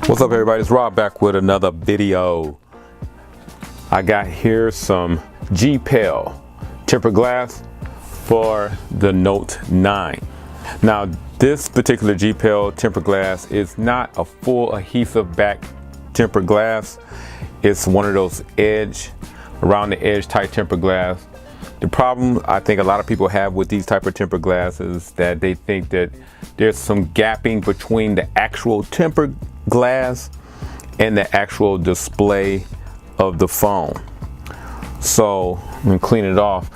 What's up everybody, it's Rob back with another video. I got here some GPel Tempered Glass for the Note 9. Now this particular GPel Tempered Glass is not a full adhesive back tempered glass. It's one of those around the edge type tempered glass. The problem I think a lot of people have with these type of tempered glass is that they think that there's some gapping between the actual tempered glass and the actual display of the phone. So I'm gonna clean it off.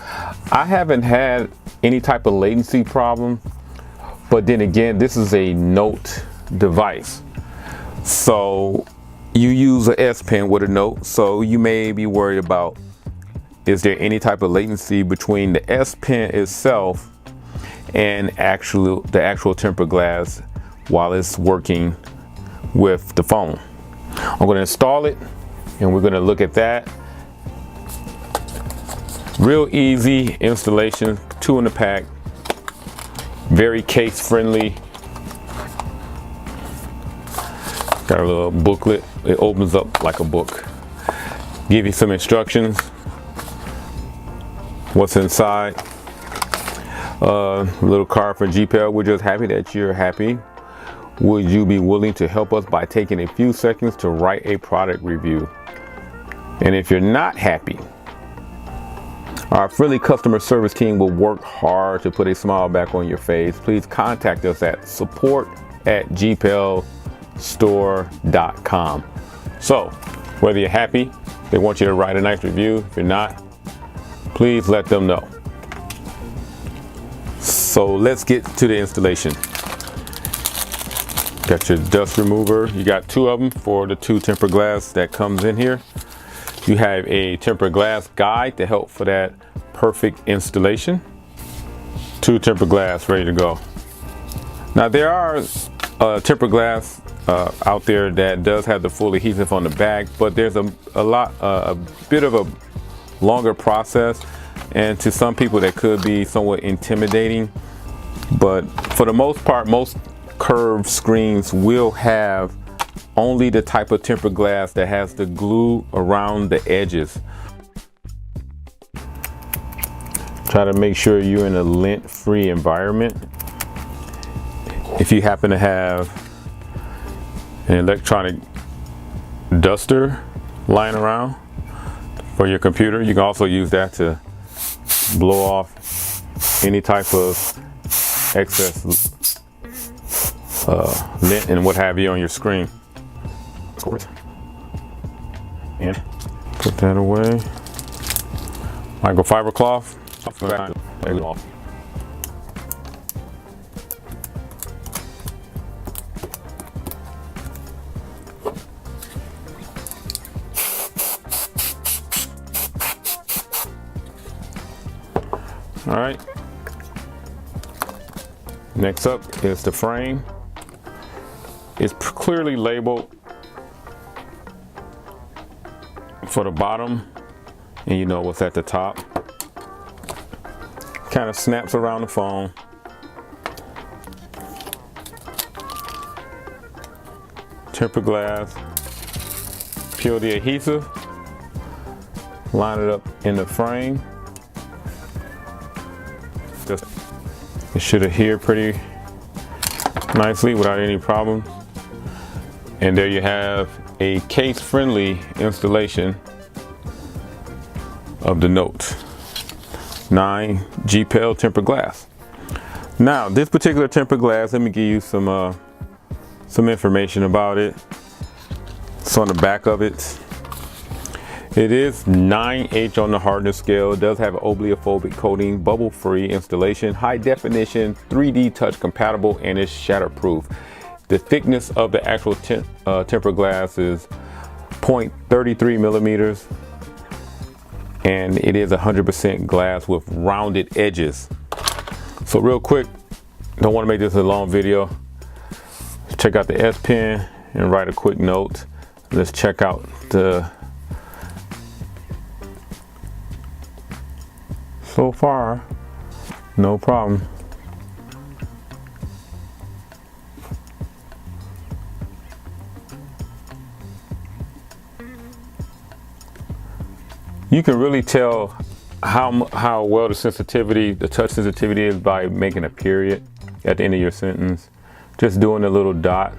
I haven't had any type of latency problem, but then again, this is a Note device. So you use an S Pen with a Note, so you may be worried about, is there any type of latency between the S Pen itself and the actual tempered glass while it's working with the phone. I'm going to install it and we're going to look at that. Real easy installation, 2 in the pack, very case friendly. Got a little booklet, it opens up like a book. Give you some instructions, what's inside. A little card for GPel. We're just happy that you're happy. Would you be willing to help us by taking a few seconds to write a product review? And if you're not happy, our friendly customer service team will work hard to put a smile back on your face. Please contact us at support@gpelstore.com. So whether you're happy, they want you to write a nice review. If you're not, please let them know. So let's get to the installation. Got your dust remover. You got 2 of them for the 2 tempered glass that comes in here. You have a tempered glass guide to help for that perfect installation. 2 tempered glass ready to go. Now there are tempered glass out there that does have the full adhesive on the back, but there's a bit of a longer process, and to some people that could be somewhat intimidating. But for the most part, most curved screens will have only the type of tempered glass that has the glue around the edges. Try to make sure you're in a lint-free environment. If you happen to have an electronic duster lying around for your computer, you can also use that to blow off any type of excess lint and what have you on your screen. And put that away. Microfiber cloth. All right. Next up is the frame. It's clearly labeled for the bottom, and you know what's at the top. Kind of snaps around the phone. Tempered glass. Peel the adhesive. Line it up in the frame. It should adhere pretty nicely without any problem. And there you have a case-friendly installation of the Note 9 GPel Tempered Glass. Now, this particular tempered glass, let me give you some information about it. It's on the back of it. It is 9H on the hardness scale. It does have an obliphobic coating, bubble-free installation, high definition, 3D touch compatible, and is shatterproof. The thickness of the actual tempered glass is 0.33 millimeters, and it is 100% glass with rounded edges. So real quick, don't want to make this a long video. Check out the S Pen and write a quick note. Let's check out the so far, no problem. You can really tell how well the touch sensitivity is by making a period at the end of your sentence. Just doing a little dot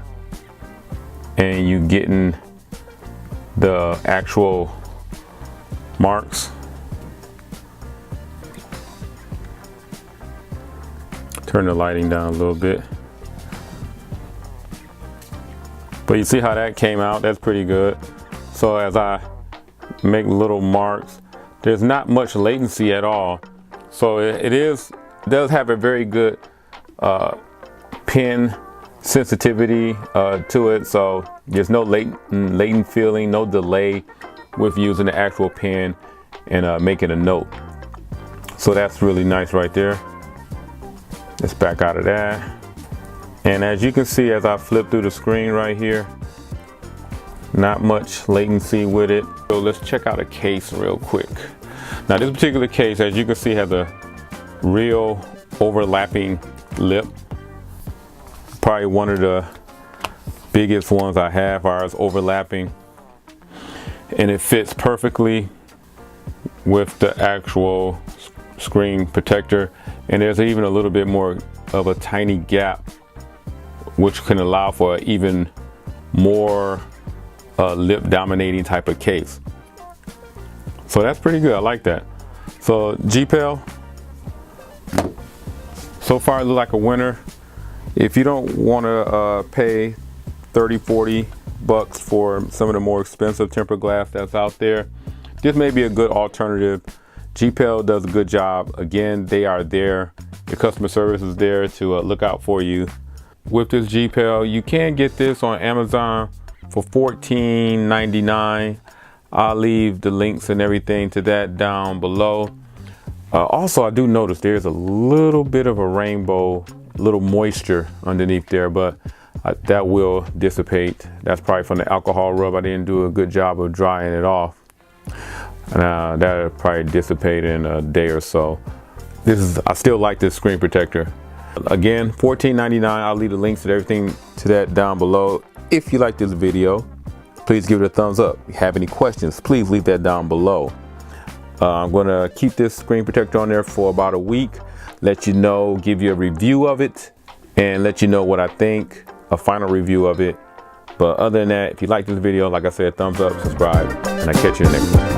and you getting the actual marks. Turn the lighting down a little bit. But you see how that came out? That's pretty good. So as I make little marks, there's not much latency at all. So it does have a very good pen sensitivity to it. So there's no latent feeling, no delay with using the actual pen and making a note. So that's really nice right there. Let's back out of that. And as you can see, as I flip through the screen right here, not much latency with it. So let's check out a case real quick. Now this particular case, as you can see, has a real overlapping lip. Probably one of the biggest ones I have is overlapping. And it fits perfectly with the actual screen protector. And there's even a little bit more of a tiny gap, which can allow for an even more lip dominating type of case. So that's pretty good. I like that. So GPel, so far it looks like a winner. If you don't want to pay 30-40 bucks for some of the more expensive tempered glass that's out there, this may be a good alternative. GPel does a good job. Again, they are there. The customer service is there to look out for you. With this GPel, you can get this on Amazon for $14.99. I'll leave the links and everything to that down below. Also, I do notice there's a little bit of a rainbow, little moisture underneath there, but that will dissipate. That's probably from the alcohol rub. I didn't do a good job of drying it off. That'll probably dissipate in a day or so. I still like this screen protector. Again, $14.99. I'll leave the links to everything to that down below. If you like this video, please give it a thumbs up. If you have any questions, please leave that down below. I'm gonna keep this screen protector on there for about a week, let you know, give you a review of it, and let you know what I think, a final review of it. But other than that, if you like this video, like I said, thumbs up, subscribe, and I'll catch you in the next one.